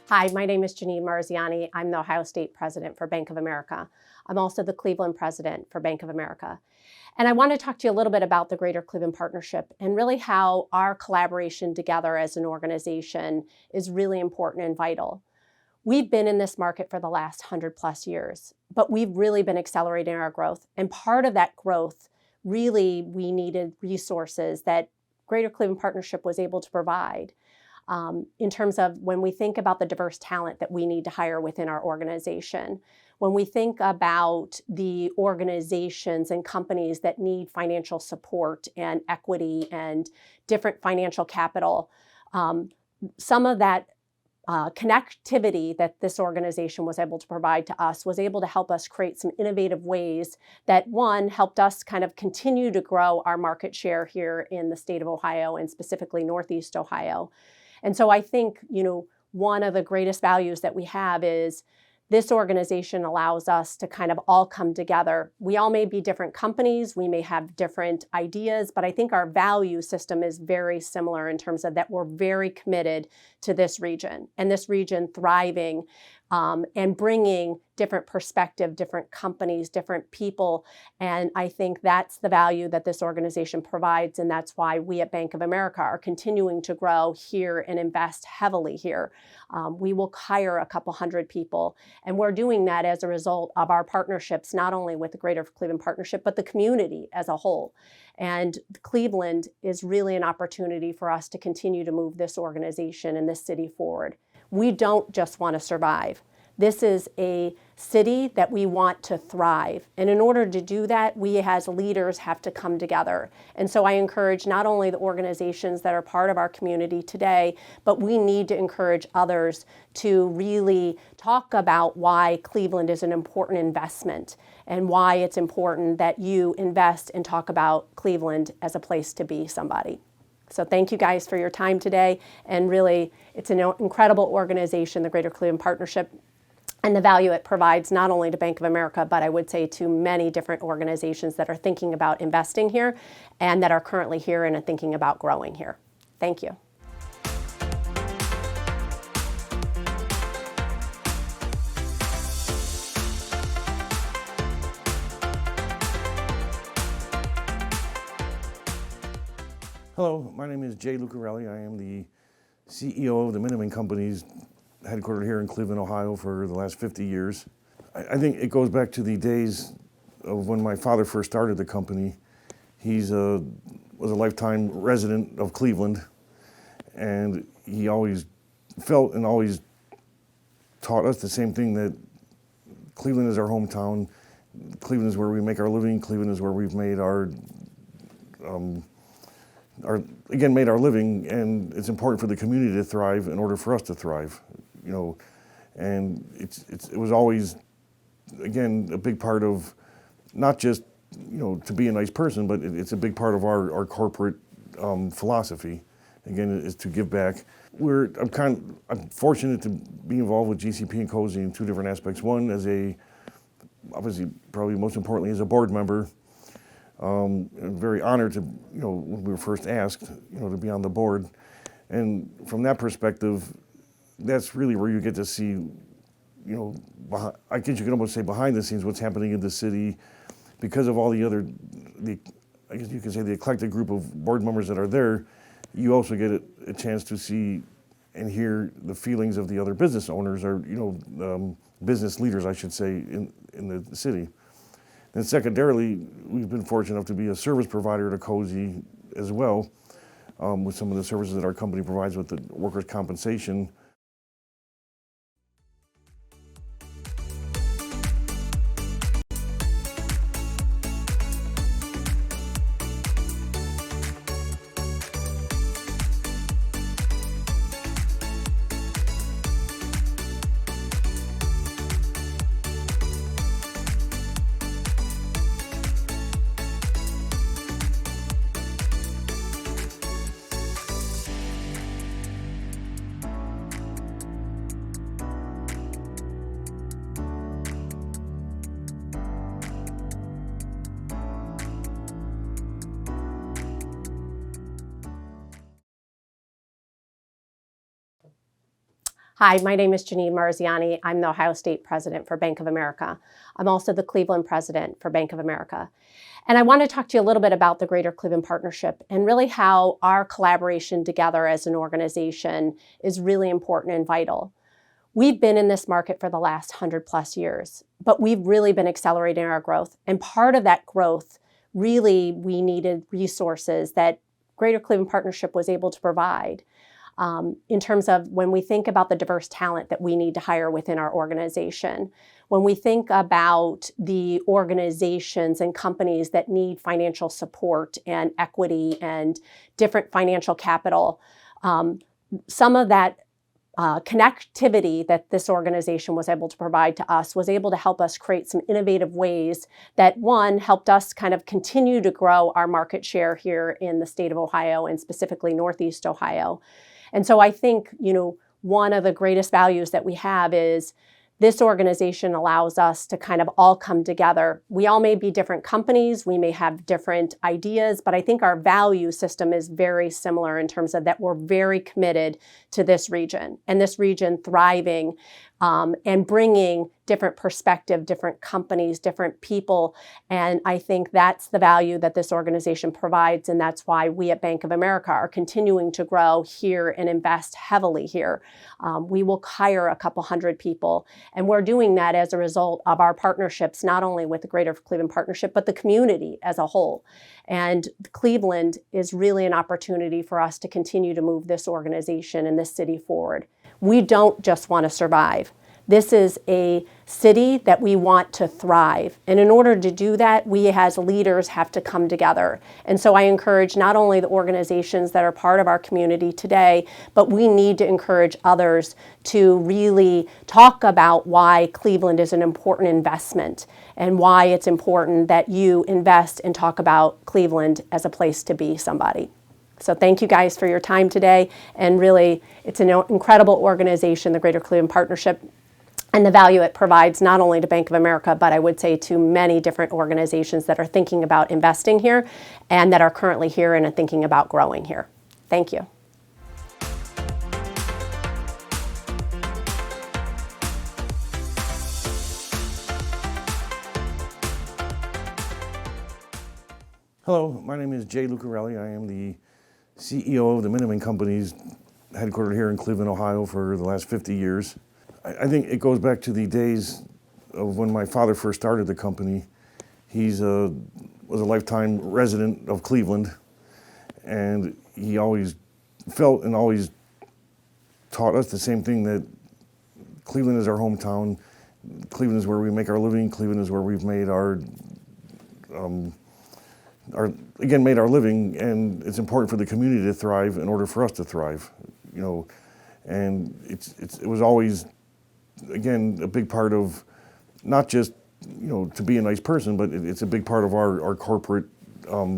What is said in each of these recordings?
Hi, my name is Janine Marziani. I'm the Ohio State President for Bank of America. I'm also the Cleveland President for Bank of America. And I want to talk to you a little bit about the Greater Cleveland Partnership and really how our collaboration together as an organization is really important and vital. We've been in this market for the last 100+ years, but we've really been accelerating our growth. And part of that growth, really, we needed resources that Greater Cleveland Partnership was able to provide. In terms of when we think about the diverse talent that we need to hire within our organization, when we think about the organizations and companies that need financial support and equity and different financial capital, some of that connectivity that this organization was able to provide to us was able to help us create some innovative ways that, one, helped us kind of continue to grow our market share here in the state of Ohio and specifically Northeast Ohio. And so I think, one of the greatest values that we have is this organization allows us to kind of all come together. We all may be different companies, we may have different ideas, but I think our value system is very similar in terms of that we're very committed to this region and this region thriving and bringing different perspective, different companies, different people. And I think that's the value that this organization provides. And that's why we at Bank of America are continuing to grow here and invest heavily here. We will hire a couple hundred people. And we're doing that as a result of our partnerships, not only with the Greater Cleveland Partnership, but the community as a whole. And Cleveland is really an opportunity for us to continue to move this organization and this city forward. We don't just want to survive. This is a city that we want to thrive. And in order to do that, we as leaders have to come together. And so I encourage not only the organizations that are part of our community today, but we need to encourage others to really talk about why Cleveland is an important investment and why it's important that you invest and talk about Cleveland as a place to be somebody. So thank you guys for your time today. And really, it's an incredible organization, the Greater Cleveland Partnership, and the value it provides not only to Bank of America, but I would say to many different organizations that are thinking about investing here and that are currently here and are thinking about growing here. Thank you. Hello, my name is Jay Lucarelli. I am the CEO of the Minuteman Companies, headquartered here in Cleveland, Ohio for the last 50 years. I think it goes back to the days of when my father first started the company. He was a lifetime resident of Cleveland, and he always felt and always taught us the same thing, that Cleveland is our hometown. Cleveland is where we make our living. Cleveland is where we've made our living, and it's important for the community to thrive in order for us to thrive, and it was always, again, a big part of not just, to be a nice person, but it's a big part of our corporate philosophy, again, is to give back. I'm fortunate to be involved with GCP and Cozy in two different aspects. One, obviously, probably most importantly, as a board member. I'm very honored to, when we were first asked, to be on the board. And from that perspective, that's really where you get to see, I guess you could almost say behind the scenes what's happening in the city, because of all I guess you could say the eclectic group of board members that are there. You also get a chance to see and hear the feelings of the other business owners, or, business leaders, I should say, in the city. And secondarily, we've been fortunate enough to be a service provider to Cozy as well, with some of the services that our company provides with the workers' compensation. Hi, my name is Janine Marziani. I'm the Ohio State President for Bank of America. I'm also the Cleveland President for Bank of America. And I want to talk to you a little bit about the Greater Cleveland Partnership and really how our collaboration together as an organization is really important and vital. We've been in this market for the last 100+ years, but we've really been accelerating our growth. And part of that growth, really, we needed resources that Greater Cleveland Partnership was able to provide. In terms of when we think about the diverse talent that we need to hire within our organization, when we think about the organizations and companies that need financial support and equity and different financial capital, some of that connectivity that this organization was able to provide to us was able to help us create some innovative ways that, one, helped us kind of continue to grow our market share here in the state of Ohio and specifically Northeast Ohio. And so I think, one of the greatest values that we have is this organization allows us to kind of all come together. We all may be different companies, we may have different ideas, but I think our value system is very similar in terms of that we're very committed to this region and this region thriving and bringing different perspective, different companies, different people. And I think that's the value that this organization provides. And that's why we at Bank of America are continuing to grow here and invest heavily here. We will hire a couple hundred people. And we're doing that as a result of our partnerships, not only with the Greater Cleveland Partnership, but the community as a whole. And Cleveland is really an opportunity for us to continue to move this organization and this city forward. We don't just want to survive. This is a city that we want to thrive. And in order to do that, we as leaders have to come together. And so I encourage not only the organizations that are part of our community today, but we need to encourage others to really talk about why Cleveland is an important investment and why it's important that you invest and talk about Cleveland as a place to be somebody. So thank you guys for your time today. And really, it's an incredible organization, the Greater Cleveland Partnership, and the value it provides not only to Bank of America, but I would say to many different organizations that are thinking about investing here and that are currently here and are thinking about growing here. Thank you. Hello, my name is Jay Lucarelli. I am the CEO of the Minuteman Companies, headquartered here in Cleveland, Ohio for the last 50 years. I think it goes back to the days of when my father first started the company. He was a lifetime resident of Cleveland, and he always felt and always taught us the same thing, that Cleveland is our hometown. Cleveland is where we make our living. Cleveland is where we've made our living, and it's important for the community to thrive in order for us to thrive, and it was always, again, a big part of not just, to be a nice person, but it's a big part of our corporate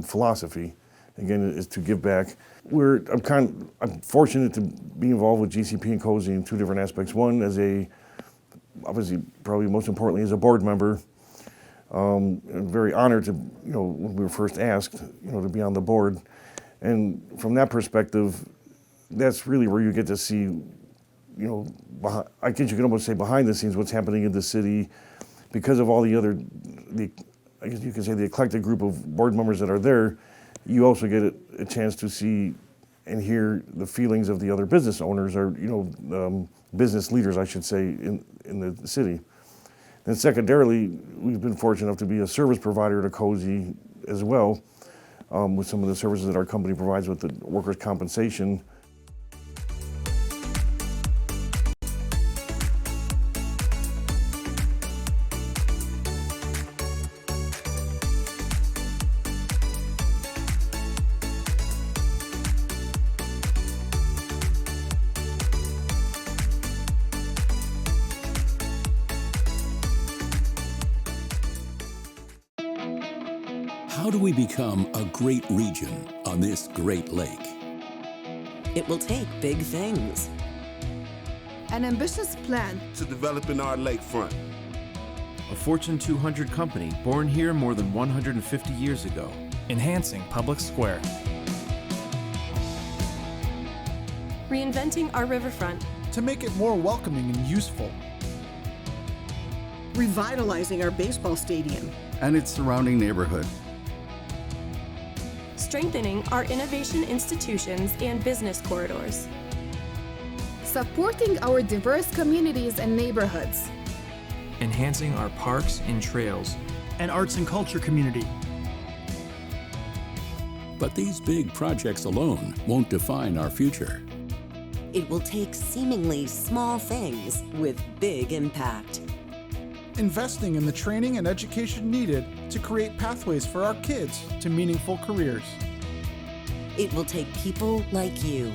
philosophy, again, is to give back. I'm fortunate to be involved with GCP and Cozy in two different aspects. One, obviously, probably most importantly, as a board member. I'm very honored to, when we were first asked, to be on the board. And from that perspective, that's really where you get to see, I guess you could almost say behind the scenes what's happening in the city, because of all I guess you could say the eclectic group of board members that are there. You also get a chance to see and hear the feelings of the other business owners, or, business leaders, I should say, in the city. And secondarily, we've been fortunate enough to be a service provider to Cozy as well, with some of the services that our company provides with the workers' compensation. How do we become a great region on this great lake? It will take big things. An ambitious plan to developing our lakefront. A Fortune 200 company born here more than 150 years ago. Enhancing public square. Reinventing our riverfront to make it more welcoming and useful. Revitalizing our baseball stadium and its surrounding neighborhood. Strengthening our innovation institutions and business corridors. Supporting our diverse communities and neighborhoods. Enhancing our parks and trails. And arts and culture community. But these big projects alone won't define our future. It will take seemingly small things with big impact. Investing in the training and education needed to create pathways for our kids to meaningful careers. It will take people like you,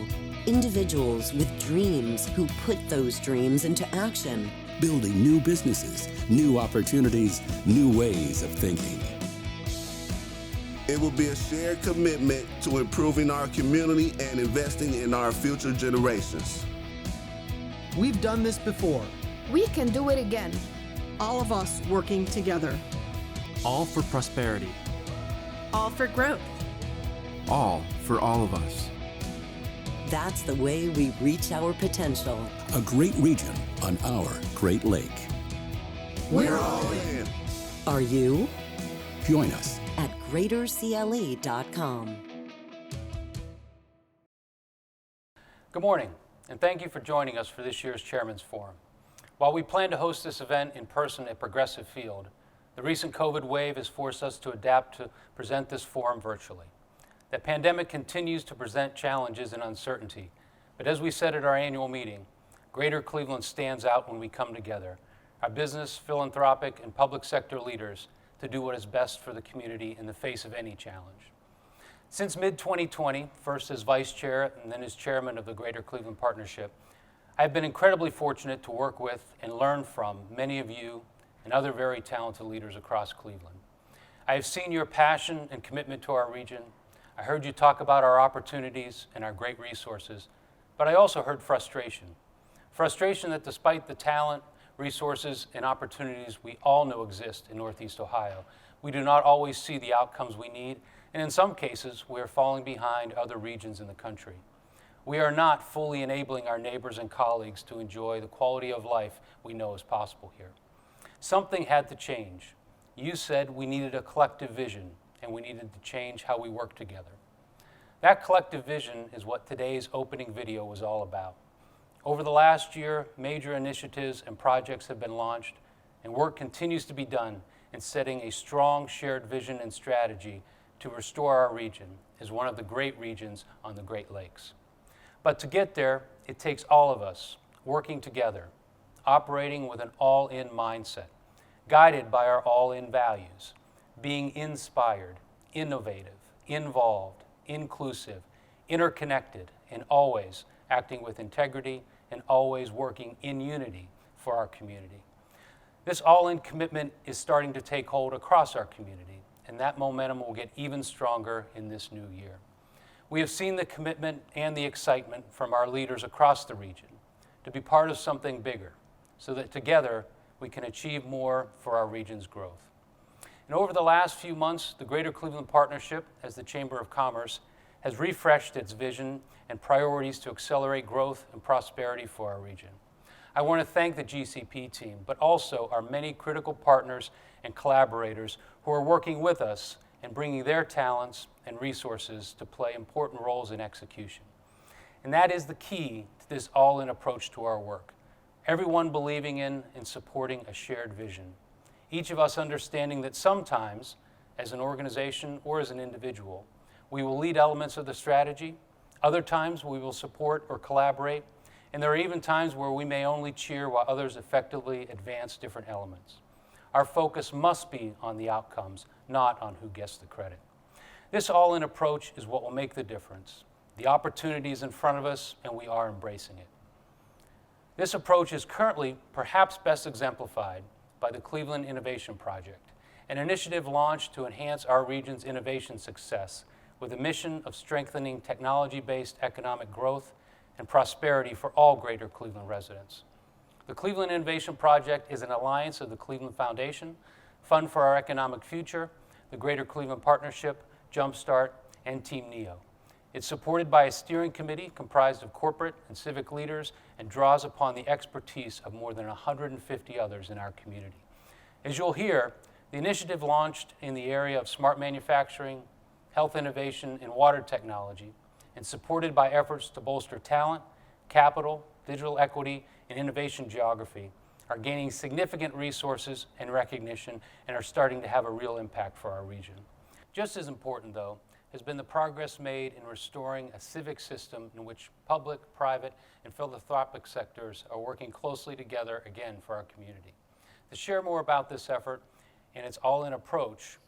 individuals with dreams who put those dreams into action. Building new businesses, new opportunities, new ways of thinking. It will be a shared commitment to improving our community and investing in our future generations. We've done this before. We can do it again. All of us working together. All for prosperity. All for growth. All for all of us. That's the way we reach our potential. A great region on our Great Lake. We're all in. Are you? Join us at greatercle.com. Good morning, and thank you for joining us for this year's Chairman's Forum. While we plan to host this event in person at Progressive Field, the recent COVID wave has forced us to adapt to present this forum virtually. The pandemic continues to present challenges and uncertainty, but as we said at our annual meeting, Greater Cleveland stands out when we come together, our business, philanthropic, and public sector leaders, to do what is best for the community in the face of any challenge. Since mid-2020, first as Vice Chair and then as Chairman of the Greater Cleveland Partnership, I have been incredibly fortunate to work with and learn from many of you and other very talented leaders across Cleveland. I have seen your passion and commitment to our region. I heard you talk about our opportunities and our great resources, but I also heard frustration. Frustration that despite the talent, resources, and opportunities we all know exist in Northeast Ohio, we do not always see the outcomes we need, and in some cases, we are falling behind other regions in the country. We are not fully enabling our neighbors and colleagues to enjoy the quality of life we know is possible here. Something had to change. You said we needed a collective vision, and we needed to change how we work together. That collective vision is what today's opening video was all about. Over the last year, major initiatives and projects have been launched, and work continues to be done in setting a strong shared vision and strategy to restore our region as one of the great regions on the Great Lakes. But to get there, it takes all of us working together, operating with an all-in mindset, guided by our all-in values, being inspired, innovative, involved, inclusive, interconnected, and always acting with integrity and always working in unity for our community. This all-in commitment is starting to take hold across our community, and that momentum will get even stronger in this new year. We have seen the commitment and the excitement from our leaders across the region to be part of something bigger, so that together we can achieve more for our region's growth. And over the last few months, the Greater Cleveland Partnership, as the Chamber of Commerce, has refreshed its vision and priorities to accelerate growth and prosperity for our region. I want to thank the GCP team, but also our many critical partners and collaborators who are working with us and bringing their talents and resources to play important roles in execution. And that is the key to this all-in approach to our work. Everyone believing in and supporting a shared vision. Each of us understanding that sometimes, as an organization or as an individual, we will lead elements of the strategy. Other times we will support or collaborate. And there are even times where we may only cheer while others effectively advance different elements. Our focus must be on the outcomes, not on who gets the credit. This all-in approach is what will make the difference. The opportunity is in front of us, and we are embracing it. This approach is currently perhaps best exemplified by the Cleveland Innovation Project, an initiative launched to enhance our region's innovation success with a mission of strengthening technology-based economic growth and prosperity for all Greater Cleveland residents. The Cleveland Innovation Project is an alliance of the Cleveland Foundation, Fund for Our Economic Future, the Greater Cleveland Partnership, Jumpstart, and Team NEO. It's supported by a steering committee comprised of corporate and civic leaders and draws upon the expertise of more than 150 others in our community. As you'll hear, the initiative launched in the area of smart manufacturing, health innovation, and water technology, and supported by efforts to bolster talent, capital, digital equity, and innovation geography, are gaining significant resources and recognition and are starting to have a real impact for our region. Just as important, though, has been the progress made in restoring a civic system in which public, private, and philanthropic sectors are working closely together again for our community. To share more about this effort and its all-in approach,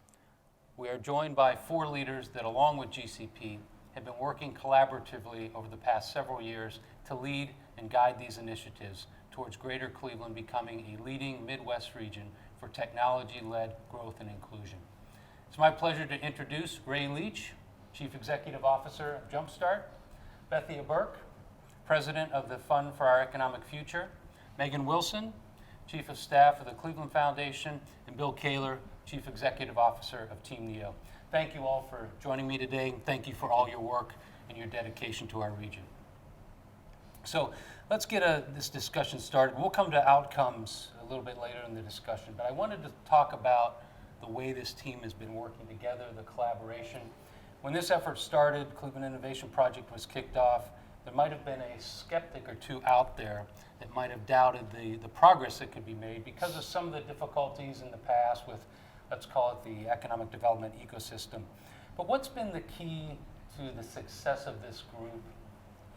we are joined by 4 leaders that, along with GCP, have been working collaboratively over the past several years to lead and guide these initiatives towards Greater Cleveland becoming a leading Midwest region for technology-led growth and inclusion. It's my pleasure to introduce Ray Leach, Chief Executive Officer of Jumpstart, Bethia Burke, President of the Fund for Our Economic Future, Megan Wilson, Chief of Staff of the Cleveland Foundation, and Bill Kaler, Chief Executive Officer of Team NEO. Thank you all for joining me today, and thank you for all your work and your dedication to our region. So let's get this discussion started. We'll come to outcomes a little bit later in the discussion, but I wanted to talk about the way this team has been working together, the collaboration. When this effort started, Cleveland Innovation Project was kicked off, there might have been a skeptic or two out there that might have doubted the progress that could be made because of some of the difficulties in the past with, let's call it, the economic development ecosystem. But what's been the key to the success of this group?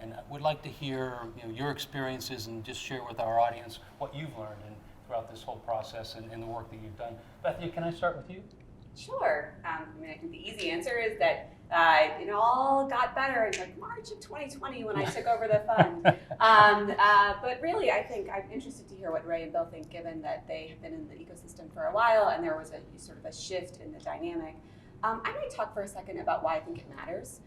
And I would like to hear your experiences and just share with our audience what you've learned throughout this whole process and the work that you've done. Bethia, can I start with you? Sure. I think the easy answer is that it all got better in like March of 2020 when I took over the fund. But really, I think I'm interested to hear what Ray and Bill think, given that they have been in the ecosystem for a while and there was a sort of a shift in the dynamic. I might talk for a second about why I think it matters,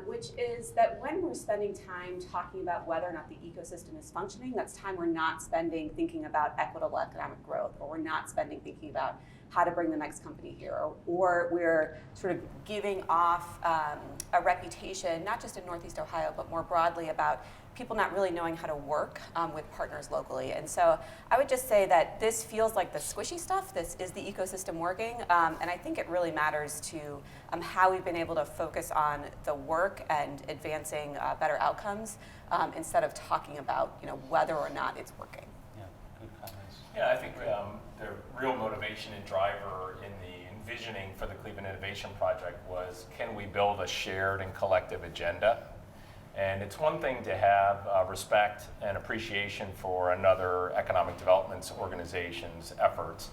which is that when we're spending time talking about whether or not the ecosystem is functioning, that's time we're not spending thinking about equitable economic growth, or we're not spending thinking about how to bring the next company here, or we're sort of giving off a reputation, not just in Northeast Ohio, but more broadly about people not really knowing how to work with partners locally. And so I would just say that this feels like the squishy stuff. This is the ecosystem working. And I think it really matters to how we've been able to focus on the work and advancing better outcomes instead of talking about whether or not it's working. Yeah, good comments. Yeah, I think the real motivation and driver in the envisioning for the Cleveland Innovation Project was, can we build a shared and collective agenda? And it's one thing to have respect and appreciation for another economic development organization's efforts.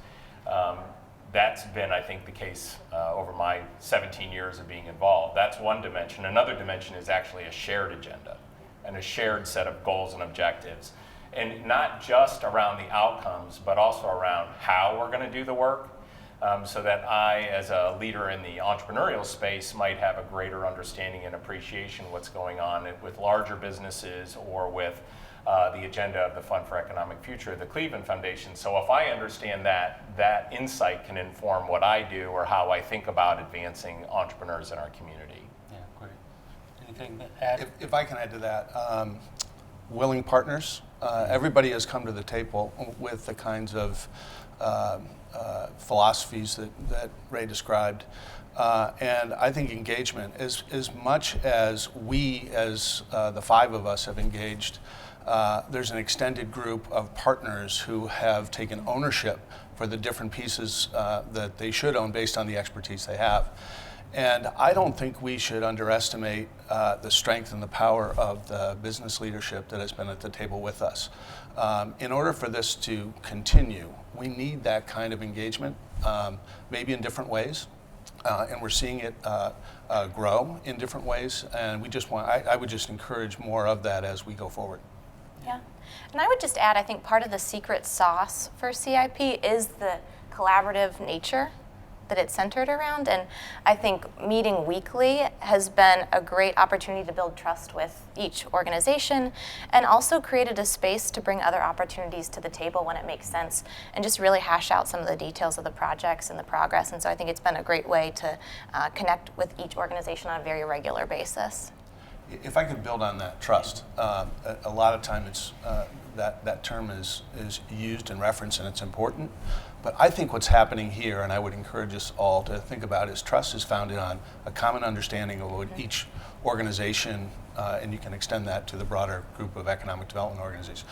That's been, I think, the case over my 17 years of being involved. That's one dimension. Another dimension is actually a shared agenda and a shared set of goals and objectives. And not just around the outcomes, but also around how we're going to do the work. So that I, as a leader in the entrepreneurial space, might have a greater understanding and appreciation of what's going on with larger businesses or with the agenda of the Fund for Economic Future of the Cleveland Foundation. So if I understand that, that insight can inform what I do or how I think about advancing entrepreneurs in our community. Yeah, great. Anything to add? If I can add to that, willing partners. Everybody has come to the table with the kinds of philosophies that Ray described. And I think engagement, as much as we, as the 5 of us have engaged, there's an extended group of partners who have taken ownership for the different pieces that they should own based on the expertise they have. And I don't think we should underestimate the strength and the power of the business leadership that has been at the table with us. In order for this to continue, we need that kind of engagement, maybe in different ways. And we're seeing it grow in different ways. And we just I would just encourage more of that as we go forward. Yeah. And I would just add, I think part of the secret sauce for CIP is the collaborative nature that it's centered around. And I think meeting weekly has been a great opportunity to build trust with each organization, and also created a space to bring other opportunities to the table when it makes sense, and just really hash out some of the details of the projects and the progress. And so I think it's been a great way to connect with each organization on a very regular basis. If I could build on that, trust. A lot of time it's that term is used and referenced, and it's important. But I think what's happening here, and I would encourage us all to think about, is trust is founded on a common understanding of what each organization, and you can extend that to the broader group of economic development organizations,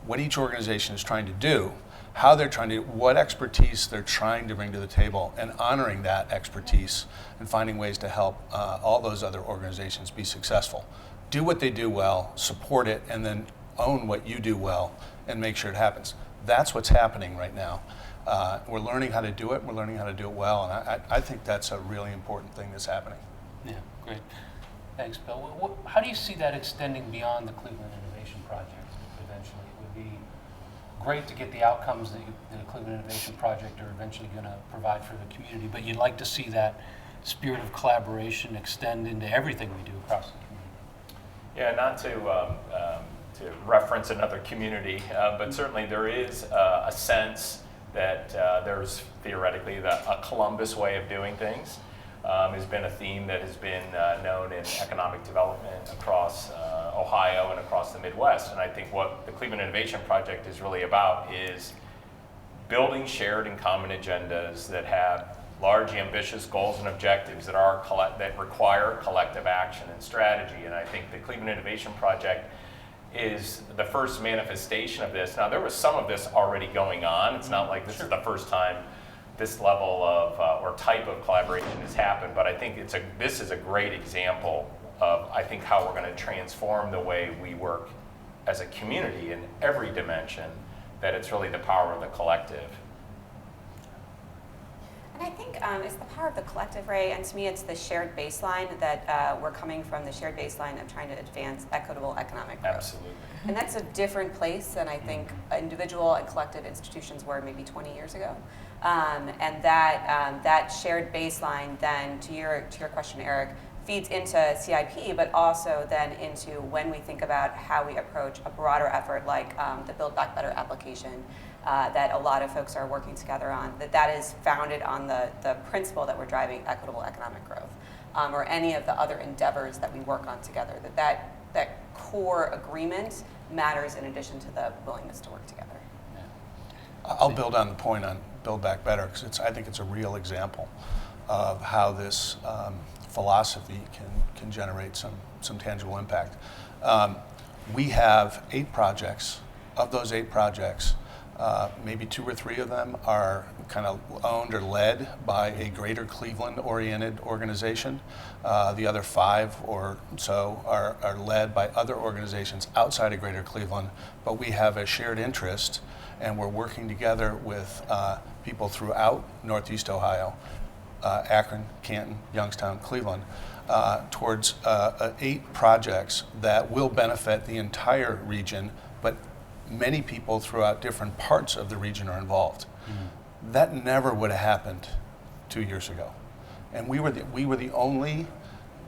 what each organization is trying to do, how they're trying to, what expertise they're trying to bring to the table, and honoring that expertise and finding ways to help all those other organizations be successful. Do what they do well, support it, and then own what you do well and make sure it happens. That's what's happening right now. We're learning how to do it, we're learning how to do it well, and I think that's a really important thing that's happening. Yeah, great. Thanks, Bill. How do you see that extending beyond the Cleveland Innovation Project eventually? It would be great to get the outcomes that the Cleveland Innovation Project are eventually going to provide for the community, but you'd like to see that spirit of collaboration extend into everything we do across the community. Yeah, not to reference another community, but certainly there is a sense that there's theoretically a Columbus way of doing things. Has been a theme that has been known in economic development across Ohio and across the Midwest. And I think what the Cleveland Innovation Project is really about is building shared and common agendas that have large, ambitious goals and objectives that require collective action and strategy. And I think the Cleveland Innovation Project is the first manifestation of this. Now, there was some of this already going on. It's not like this is the first time this level of or type of collaboration has happened, but I think this is a great example of, I think, how we're going to transform the way we work as a community in every dimension, that it's really the power of the collective. And I think it's the power of the collective, Ray, and to me it's the shared baseline that we're coming from, the shared baseline of trying to advance equitable economic growth. Absolutely. And that's a different place than I think individual and collective institutions were maybe 20 years ago. And that shared baseline then, to your question, Eric, feeds into CIP, but also then into when we think about how we approach a broader effort like the Build Back Better application that a lot of folks are working together on, that is founded on the principle that we're driving equitable economic growth, or any of the other endeavors that we work on together, that core agreement matters in addition to the willingness to work together. I'll build on the point on Build Back Better, because I think it's a real example of how this philosophy can generate some tangible impact. We have 8 projects. Of those 8 projects, maybe 2 or 3 of them are kind of owned or led by a greater Cleveland-oriented organization. The other 5 or so are led by other organizations outside of greater Cleveland, but we have a shared interest, and we're working together with people throughout Northeast Ohio, Akron, Canton, Youngstown, Cleveland, towards 8 projects that will benefit the entire region, but many people throughout different parts of the region are involved. Mm-hmm. That never would have happened 2 years ago. And we were the only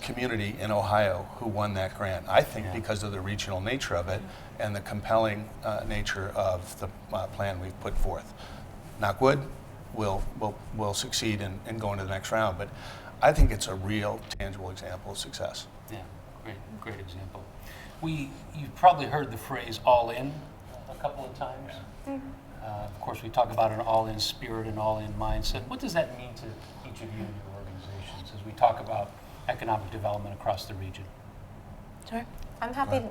community in Ohio who won that grant, I think because of the regional nature of it and the compelling nature of the plan we've put forth. Knock wood, we'll succeed in going to the next round, but I think it's a real tangible example of success. Yeah, great example. You've probably heard the phrase all in a couple of times. Mm-hmm. Of course, we talk about an all-in spirit and all-in mindset. What does that mean to each of you and your organizations as we talk about economic development across the region? Sure. I'm happy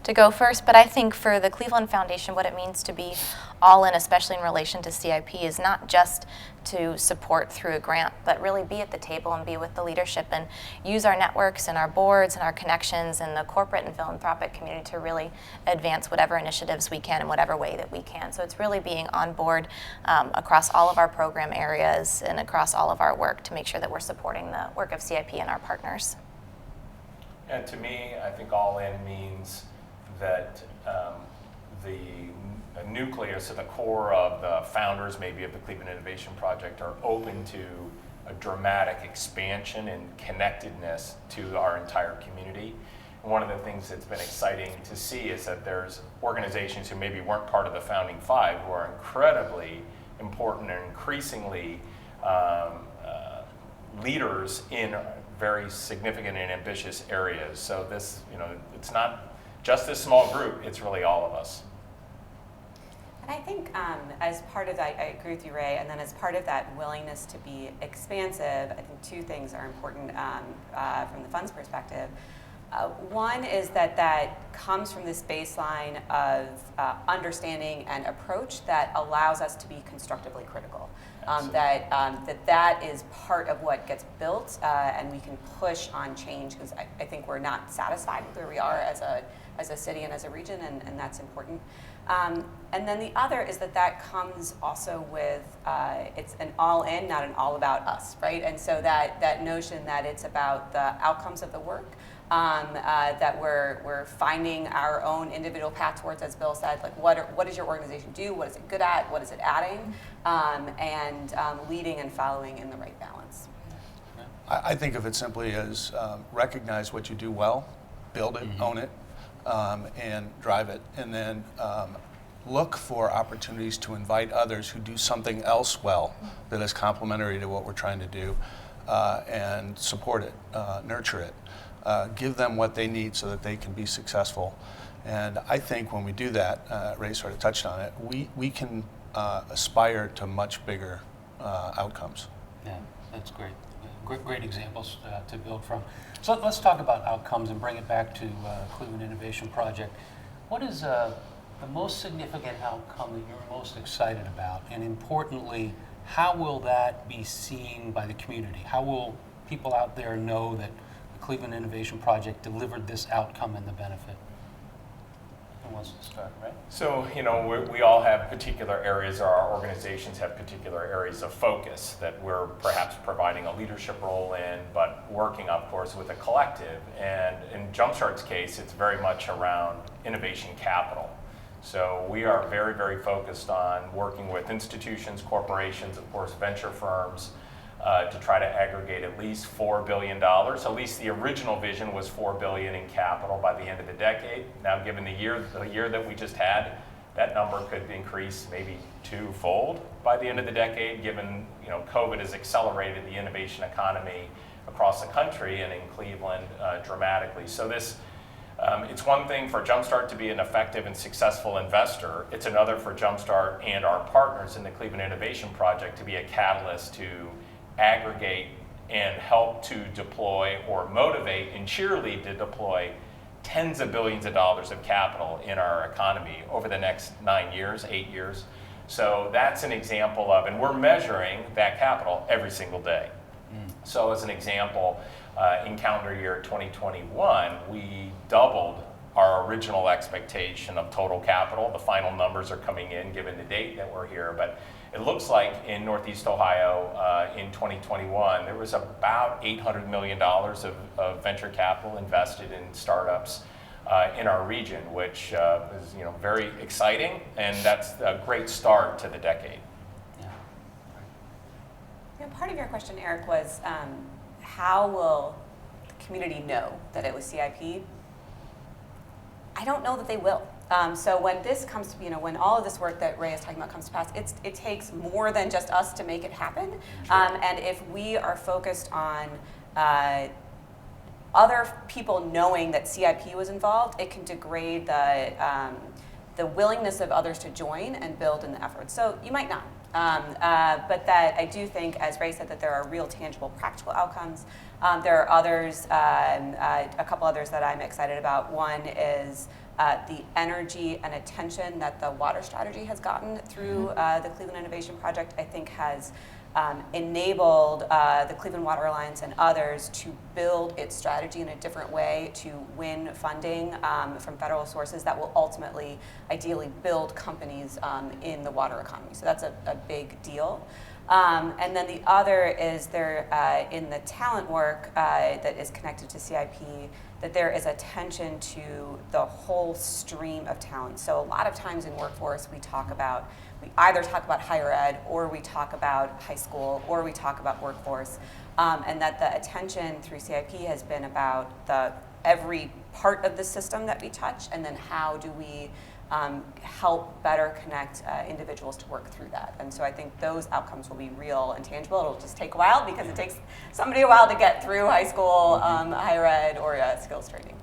to go first, but I think for the Cleveland Foundation, what it means to be all in, especially in relation to CIP, is not just to support through a grant, but really be at the table and be with the leadership and use our networks and our boards and our connections and the corporate and philanthropic community to really advance whatever initiatives we can in whatever way that we can. So it's really being on board across all of our program areas and across all of our work to make sure that we're supporting the work of CIP and our partners. And to me, I think all in means that the nucleus of the core of the founders maybe of the Cleveland Innovation Project are open to a dramatic expansion and connectedness to our entire community. And one of the things that's been exciting to see is that there's organizations who maybe weren't part of the founding five who are incredibly important and increasingly leaders in very significant and ambitious areas. So this, it's not just this small group, it's really all of us. And I think as part of that, I agree with you, Ray, and then as part of that willingness to be expansive, I think two things are important from the fund's perspective. One is that comes from this baseline of understanding and approach that allows us to be constructively critical. That is part of what gets built, and we can push on change because I think we're not satisfied with where we are as a city and as a region, and that's important. And then the other is that comes also with, it's an all in, not an all about us, right? And so that notion that it's about the outcomes of the work, that we're finding our own individual path towards, as Bill said, like what does your organization do? What is it good at? What is it adding? And leading and following in the right balance. I think of it simply as recognize what you do well, build it, own it, and drive it, and then look for opportunities to invite others who do something else well that is complementary to what we're trying to do, and support it, nurture it, give them what they need so that they can be successful. And I think when we do that, Ray sort of touched on it, we can aspire to much bigger outcomes. Yeah, that's great. Great examples to build from. So let's talk about outcomes and bring it back to Cleveland Innovation Project. What is the most significant outcome that you're most excited about? And importantly, how will that be seen by the community? How will people out there know that the Cleveland Innovation Project delivered this outcome and the benefit? Who wants to start, right? So, we all have particular areas, or our organizations have particular areas of focus that we're perhaps providing a leadership role in, but working, of course, with a collective. And in Jumpstart's case, it's very much around innovation capital. So we are very, very focused on working with institutions, corporations, of course, venture firms, to try to aggregate at least $4 billion. At least the original vision was $4 billion in capital by the end of the decade. Now, given the year that we just had, that number could increase maybe twofold by the end of the decade, given COVID has accelerated the innovation economy across the country and in Cleveland dramatically. So this, it's one thing for Jumpstart to be an effective and successful investor. It's another for Jumpstart and our partners in the Cleveland Innovation Project to be a catalyst to aggregate and help to deploy or motivate and cheerlead to deploy tens of billions of dollars of capital in our economy over the next 9 years, 8 years. So that's an example of, and we're measuring that capital every single day. So as an example, in calendar year 2021, we doubled our original expectation of total capital. The final numbers are coming in given the date that we're here, but it looks like in Northeast Ohio in 2021, there was about $800 million of venture capital invested in startups in our region, which is very exciting, and that's a great start to the decade. Part of your question, Eric, was how will the community know that it was CIP? I don't know that they will. So when this comes to, when all of this work that Ray is talking about comes to pass, it takes more than just us to make it happen. And if we are focused on other people knowing that CIP was involved, it can degrade the willingness of others to join and build in the effort. So you might not. But that I do think, as Ray said, that there are real tangible practical outcomes. There are others, a couple others that I'm excited about. One is the energy and attention that the water strategy has gotten through the Cleveland Innovation Project, I think has enabled the Cleveland Water Alliance and others to build its strategy in a different way to win funding from federal sources that will ultimately, ideally, build companies in the water economy. So that's a big deal. And then the other is there in the talent work that is connected to CIP, that there is attention to the whole stream of talent. So a lot of times in workforce we either talk about higher ed, or we talk about high school, or we talk about workforce, and that the attention through CIP has been about every part of the system that we touch, and then how do we help better connect individuals to work through that. And so I think those outcomes will be real and tangible. It'll just take a while because it takes somebody a while to get through high school, higher ed, or skills training.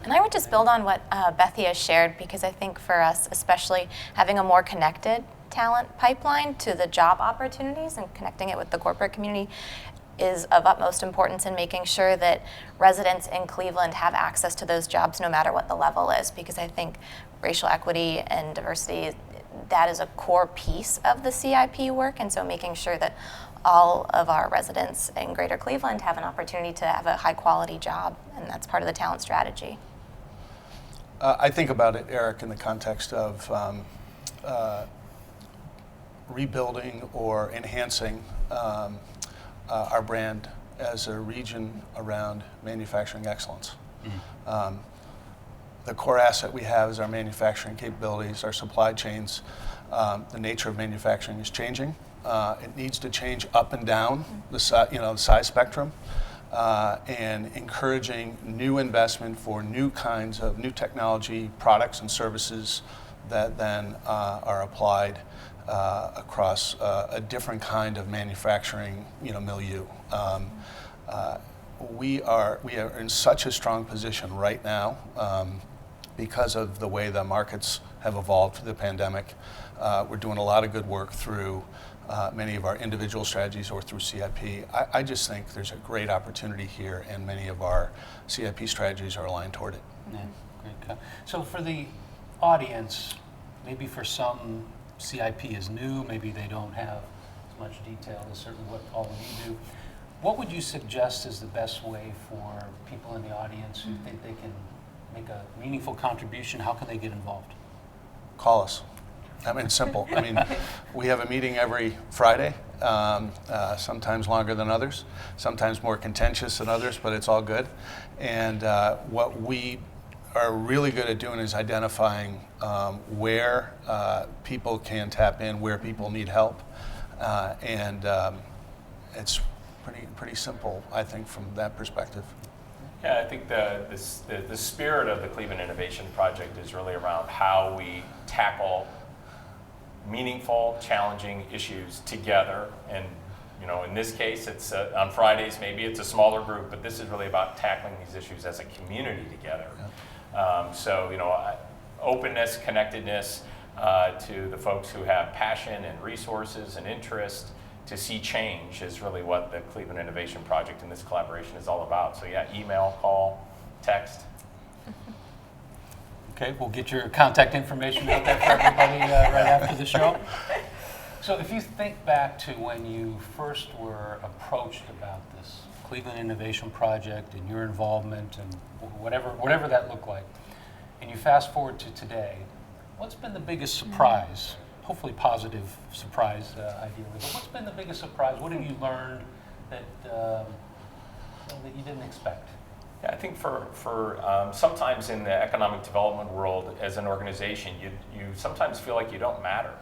And I would just build on what Bethia shared, because I think for us, especially having a more connected talent pipeline to the job opportunities and connecting it with the corporate community is of utmost importance in making sure that residents in Cleveland have access to those jobs no matter what the level is, because I think racial equity and diversity, that is a core piece of the CIP work, and so making sure that all of our residents in Greater Cleveland have an opportunity to have a high quality job, and that's part of the talent strategy. I think about it, Eric, in the context of rebuilding or enhancing our brand as a region around manufacturing excellence. The core asset we have is our manufacturing capabilities, our supply chains. The nature of manufacturing is changing. It needs to change up and down the size spectrum, and encouraging new investment for new kinds of new technology products and services that then are applied across a different kind of manufacturing, milieu. We are in such a strong position right now because of the way the markets have evolved through the pandemic. We're doing a lot of good work through many of our individual strategies or through CIP. I just think there's a great opportunity here, and many of our CIP strategies are aligned toward it. Yeah, great. So for the audience, maybe for some CIP is new, maybe they don't have as much detail as certainly what all of you do. What would you suggest is the best way for people in the audience who think they can make a meaningful contribution? How can they get involved? Call us. I mean, simple. I mean, we have a meeting every Friday, sometimes longer than others, sometimes more contentious than others, but it's all good. And what we are really good at doing is identifying where people can tap in, where people need help, and it's pretty simple, I think, from that perspective. Yeah, I think the spirit of the Cleveland Innovation Project is really around how we tackle meaningful, challenging issues together. And in this case, it's on Fridays, maybe it's a smaller group, but this is really about tackling these issues as a community together. So, openness, connectedness to the folks who have passion and resources and interest to see change is really what the Cleveland Innovation Project and this collaboration is all about. So yeah, email, call, text. Okay, we'll get your contact information out there for everybody right after the show. So if you think back to when you first were approached about this Cleveland Innovation Project and your involvement and whatever that looked like, and you fast forward to today, what's been the biggest surprise? Hopefully positive surprise, ideally, but what's been the biggest surprise? What have you learned that you didn't expect? Yeah, I think for sometimes in the economic development world, as an organization, you sometimes feel like you don't matter.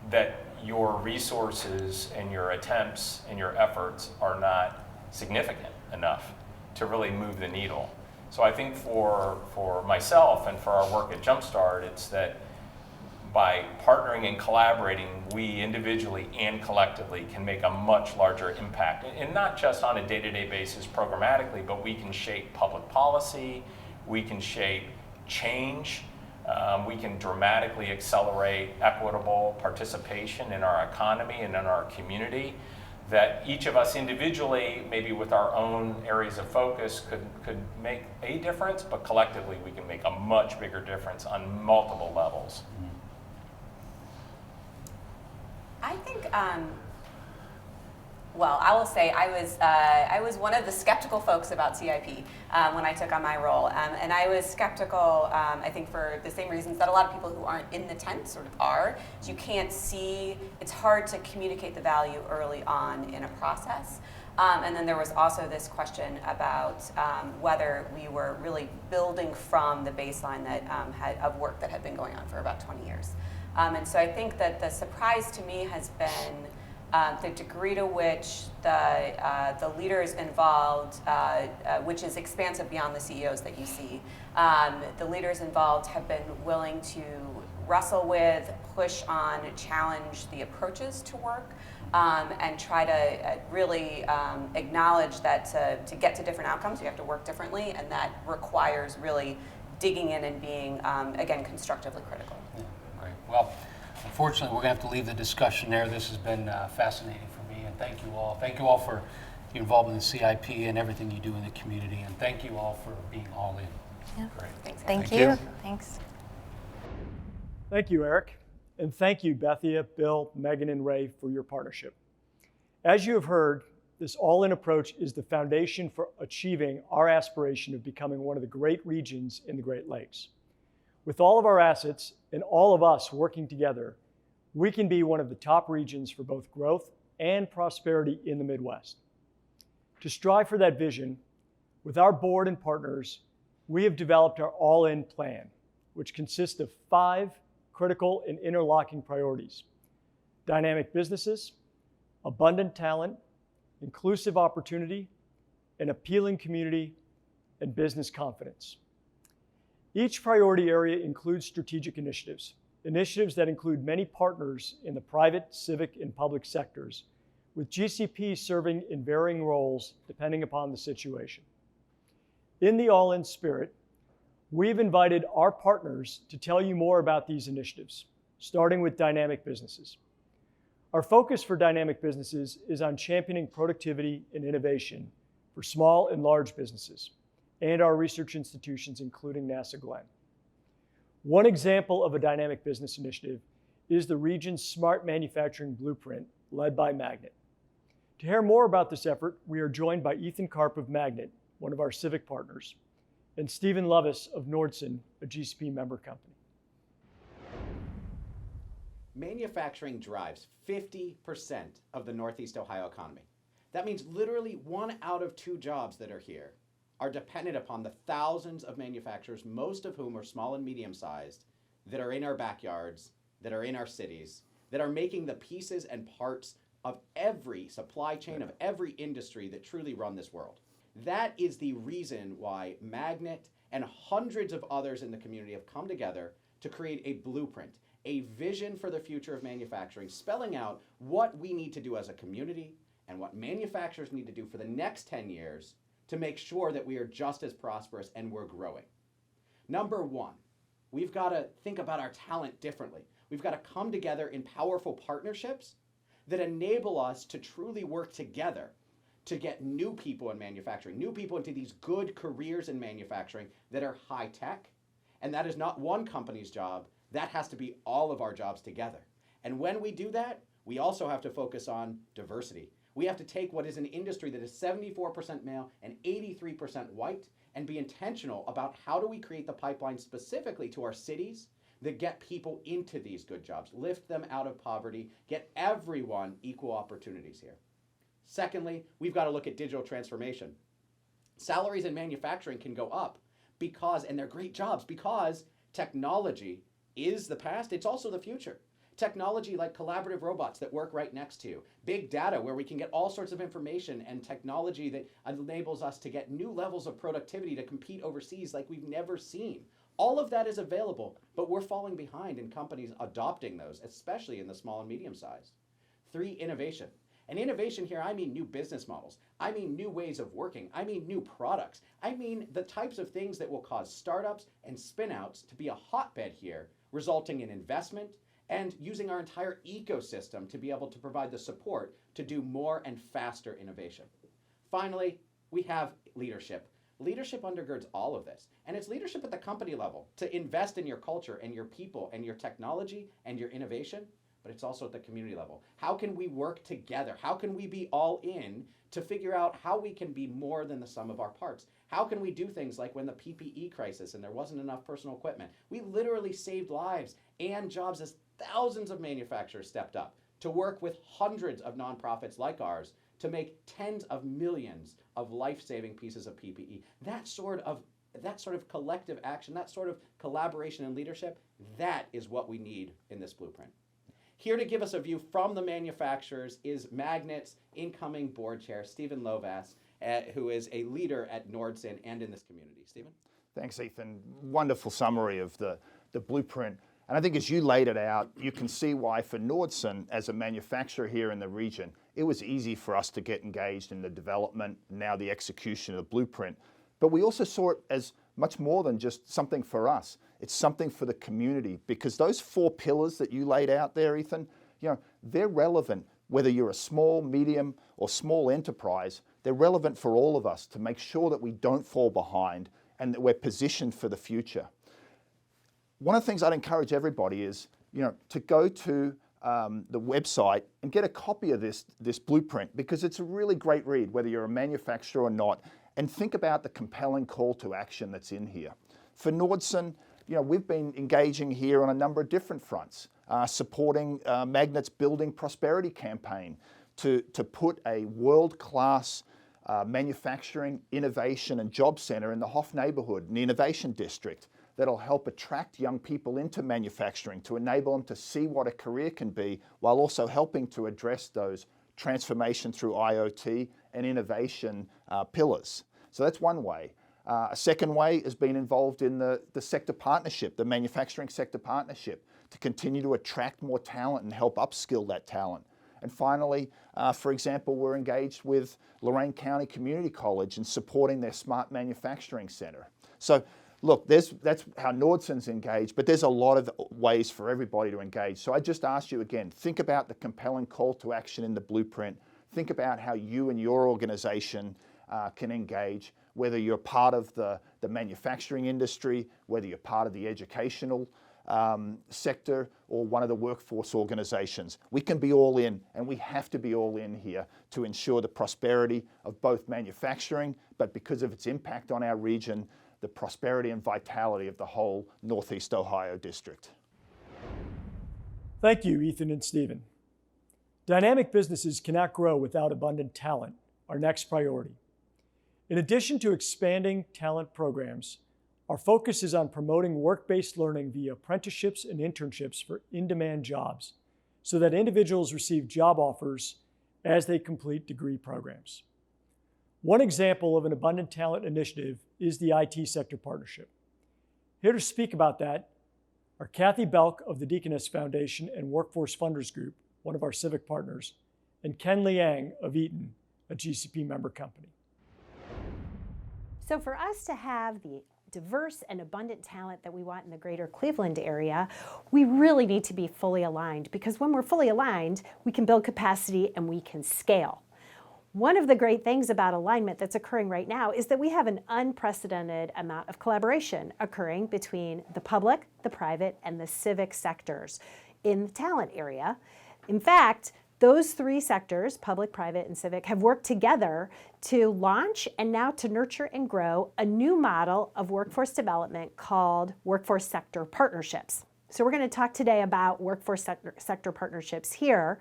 That your resources and your attempts and your efforts are not significant enough to really move the needle. So I think for myself and for our work at Jumpstart, it's that by partnering and collaborating, we individually and collectively can make a much larger impact. And not just on a day-to-day basis programmatically, but we can shape public policy, we can shape change, we can dramatically accelerate equitable participation in our economy and in our community, that each of us individually, maybe with our own areas of focus, could make a difference, but collectively we can make a much bigger difference on multiple levels. I think Well, I will say I was one of the skeptical folks about CIP when I took on my role, and I was skeptical. I think for the same reasons that a lot of people who aren't in the tent sort of are. You can't see. It's hard to communicate the value early on in a process. And then there was also this question about whether we were really building from the baseline that of work that had been going on for about 20 years. And so I think that the surprise to me has been the degree to which the leaders involved, which is expansive beyond the CEOs that you see, the leaders involved have been willing to wrestle with, push on, challenge the approaches to work, and try to really acknowledge that to get to different outcomes, you have to work differently, and that requires really digging in and being, again, constructively critical. Yeah, great. Well, unfortunately, we're going to have to leave the discussion there. This has been fascinating for me, and thank you all. Thank you all for your involvement in CIP and everything you do in the community, and thank you all for being all in. Yeah. Great. Thanks. Thank you. Thanks. Thank you, Eric. And thank you, Bethia, Bill, Megan, and Ray, for your partnership. As you have heard, this all-in approach is the foundation for achieving our aspiration of becoming one of the great regions in the Great Lakes. With all of our assets and all of us working together, we can be one of the top regions for both growth and prosperity in the Midwest. To strive for that vision, with our board and partners, we have developed our all-in plan, which consists of 5 critical and interlocking priorities: dynamic businesses, abundant talent, inclusive opportunity, an appealing community, and business confidence. Each priority area includes strategic initiatives that include many partners in the private, civic, and public sectors, with GCP serving in varying roles depending upon the situation. In the all-in spirit, we've invited our partners to tell you more about these initiatives, starting with dynamic businesses. Our focus for dynamic businesses is on championing productivity and innovation for small and large businesses and our research institutions, including NASA Glenn. One example of a dynamic business initiative is the region's Smart Manufacturing Blueprint, led by Magnet. To hear more about this effort, we are joined by Ethan Karp of Magnet, one of our civic partners, and Stephen Levis of Nordson, a GCP member company. Manufacturing drives 50% of the Northeast Ohio economy. That means literally 1 out of 2 jobs that are here are dependent upon the thousands of manufacturers, most of whom are small and medium-sized, that are in our backyards, that are in our cities, that are making the pieces and parts of every supply chain, of every industry that truly run this world. That is the reason why Magnet and hundreds of others in the community have come together to create a blueprint, a vision for the future of manufacturing, spelling out what we need to do as a community and what manufacturers need to do for the next 10 years to make sure that we are just as prosperous and we're growing. Number 1, we've got to think about our talent differently. We've got to come together in powerful partnerships that enable us to truly work together to get new people in manufacturing, new people into these good careers in manufacturing that are high tech. And that is not one company's job. That has to be all of our jobs together. And when we do that, we also have to focus on diversity. We have to take what is an industry that is 74% male and 83% white and be intentional about how do we create the pipeline specifically to our cities that get people into these good jobs, lift them out of poverty, get everyone equal opportunities here. Secondly, we've got to look at digital transformation. Salaries in manufacturing can go up because, and they're great jobs, because technology is the past, it's also the future. Technology like collaborative robots that work right next to you, big data where we can get all sorts of information, and technology that enables us to get new levels of productivity to compete overseas like we've never seen. All of that is available, but we're falling behind in companies adopting those, especially in the small and medium sized. 3, innovation. And innovation here, I mean new business models. I mean new ways of working. I mean new products. I mean the types of things that will cause startups and spin-outs to be a hotbed here, resulting in investment and using our entire ecosystem to be able to provide the support to do more and faster innovation. Finally, we have leadership. Leadership undergirds all of this. And it's leadership at the company level to invest in your culture and your people and your technology and your innovation. but it's also at the community level. How can we work together? How can we be all in to figure out how we can be more than the sum of our parts? How can we do things like when the PPE crisis and there wasn't enough personal equipment? We literally saved lives and jobs as thousands of manufacturers stepped up to work with hundreds of nonprofits like ours to make tens of millions of life-saving pieces of PPE. That sort of collective action, that sort of collaboration and leadership, that is what we need in this blueprint. Here to give us a view from the manufacturers is Magnet's incoming board chair, Stephen Lovass, who is a leader at Nordson and in this community. Stephen? Thanks, Ethan. Wonderful summary of the blueprint. And I think as you laid it out, you can see why for Nordson, as a manufacturer here in the region, it was easy for us to get engaged in the development, now the execution of the blueprint. But we also saw it as much more than just something for us. It's something for the community, because those 4 pillars that you laid out there, Ethan, they're relevant whether you're a small, medium, or small enterprise. They're relevant for all of us to make sure that we don't fall behind and that we're positioned for the future. One of the things I'd encourage everybody is, to go to the website and get a copy of this blueprint, because it's a really great read, whether you're a manufacturer or not, and think about the compelling call to action that's in here. For Nordson, we've been engaging here on a number of different fronts, supporting Magnet's Building Prosperity campaign to put a world-class manufacturing, innovation and job center in the Hoff neighborhood, in the Innovation District, that'll help attract young people into manufacturing to enable them to see what a career can be, while also helping to address those transformation through IoT and innovation pillars. So that's one way. A second way is being involved in the sector partnership, the manufacturing sector partnership, to continue to attract more talent and help upskill that talent. And finally, for example, we're engaged with Lorain County Community College in supporting their Smart Manufacturing Center. So look, that's how Nordson's engaged, but there's a lot of ways for everybody to engage. So I just ask you again, think about the compelling call to action in the blueprint. Think about how you and your organization can engage, whether you're part of the manufacturing industry, whether you're part of the educational sector or one of the workforce organizations. We can be all in, and we have to be all in here to ensure the prosperity of both manufacturing, but because of its impact on our region, the prosperity and vitality of the whole Northeast Ohio district. Thank you, Ethan and Stephen. Dynamic businesses cannot grow without abundant talent, our next priority. In addition to expanding talent programs, our focus is on promoting work-based learning via apprenticeships and internships for in-demand jobs, so that individuals receive job offers as they complete degree programs. One example of an abundant talent initiative is the IT Sector Partnership. Here to speak about that are Kathy Belk of the Deaconess Foundation and Workforce Funders Group, one of our civic partners, and Ken Liang of Eaton, a GCP member company. So for us to have the diverse and abundant talent that we want in the greater Cleveland area, we really need to be fully aligned, because when we're fully aligned, we can build capacity and we can scale. One of the great things about alignment that's occurring right now is that we have an unprecedented amount of collaboration occurring between the public, the private, and the civic sectors in the talent area. In fact, those 3 sectors, public, private, and civic, have worked together to launch and now to nurture and grow a new model of workforce development called Workforce Sector Partnerships. So we're going to talk today about workforce sector partnerships here.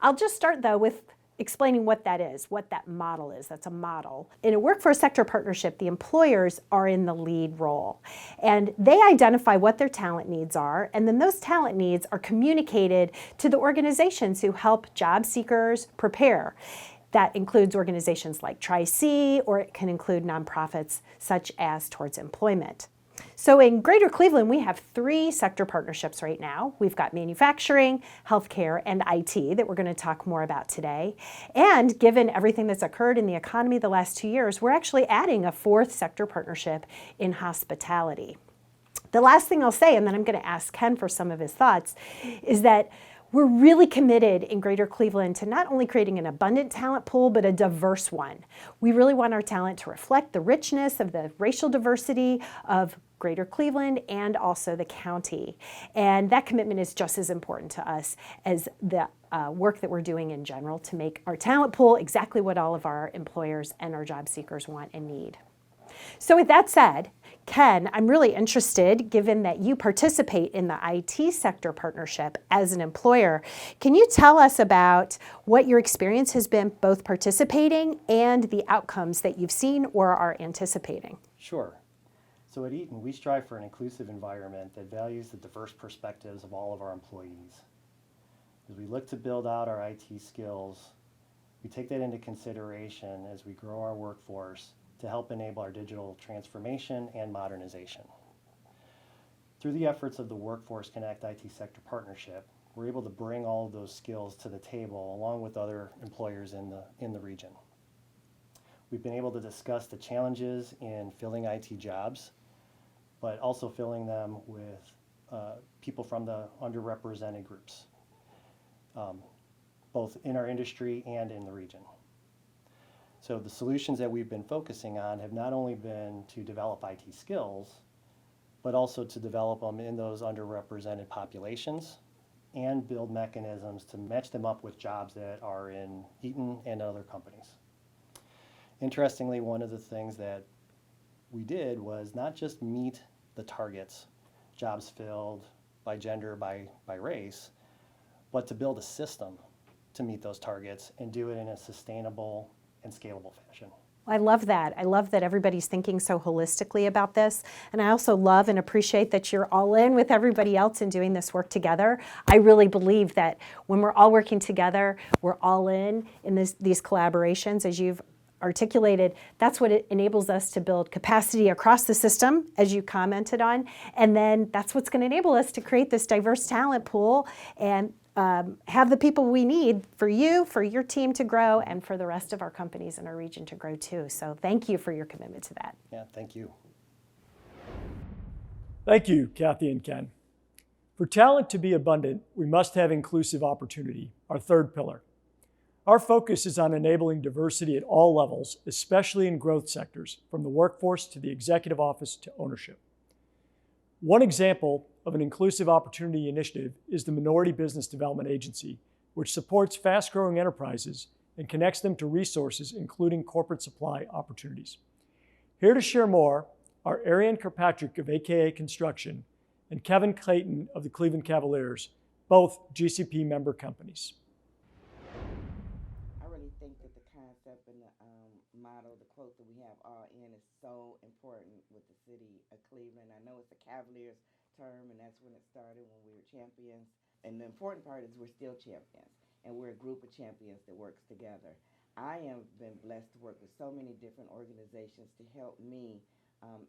I'll just start, though, with explaining what that is, what that model is. That's a model. In a workforce sector partnership, the employers are in the lead role, and they identify what their talent needs are, and then those talent needs are communicated to the organizations who help job seekers prepare. That includes organizations like Tri-C, or it can include nonprofits such as Towards Employment. So in Greater Cleveland, we have 3 sector partnerships right now. We've got manufacturing, healthcare, and IT that we're going to talk more about today. And given everything that's occurred in the economy the last 2 years, we're actually adding a 4th sector partnership in hospitality. The last thing I'll say, and then I'm going to ask Ken for some of his thoughts, is that we're really committed in Greater Cleveland to not only creating an abundant talent pool, but a diverse one. We really want our talent to reflect the richness of the racial diversity of Greater Cleveland and also the county. And that commitment is just as important to us as the work that we're doing in general to make our talent pool exactly what all of our employers and our job seekers want and need. So with that said, Ken, I'm really interested, given that you participate in the IT sector partnership as an employer, can you tell us about what your experience has been both participating and the outcomes that you've seen or are anticipating? Sure. So at Eaton, we strive for an inclusive environment that values the diverse perspectives of all of our employees. As we look to build out our IT skills, we take that into consideration as we grow our workforce to help enable our digital transformation and modernization. Through the efforts of the Workforce Connect IT Sector Partnership, we're able to bring all of those skills to the table along with other employers in the region. We've been able to discuss the challenges in filling IT jobs, but also filling them with people from the underrepresented groups, both in our industry and in the region. So the solutions that we've been focusing on have not only been to develop IT skills, but also to develop them in those underrepresented populations and build mechanisms to match them up with jobs that are in Eaton and other companies. Interestingly, one of the things that we did was not just meet the targets, jobs filled by gender, by race, but to build a system to meet those targets and do it in a sustainable and scalable fashion. I love that. I love that everybody's thinking so holistically about this. And I also love and appreciate that you're all in with everybody else in doing this work together. I really believe that when we're all working together, we're all in these collaborations, as you've articulated. That's what it enables us to build capacity across the system, as you commented on. And then that's what's going to enable us to create this diverse talent pool and have the people we need for you, for your team to grow, and for the rest of our companies in our region to grow too. So thank you for your commitment to that. Yeah, thank you. Thank you, Kathy and Ken. For talent to be abundant, we must have inclusive opportunity, our third pillar. Our focus is on enabling diversity at all levels, especially in growth sectors, from the workforce to the executive office to ownership. One example of an inclusive opportunity initiative is the Minority Business Development Agency, which supports fast-growing enterprises and connects them to resources, including corporate supply opportunities. Here to share more are Ariane Kirkpatrick of AKA Construction and Kevin Clayton of the Cleveland Cavaliers, both GCP member companies. I really think that the concept and the motto, the quote that we have all in is so important with the city of Cleveland. I know it's a Cavaliers term, and that's when it started, when we were champions. And the important part is we're still champions, and we're a group of champions that works together. I have been blessed to work with so many different organizations to help me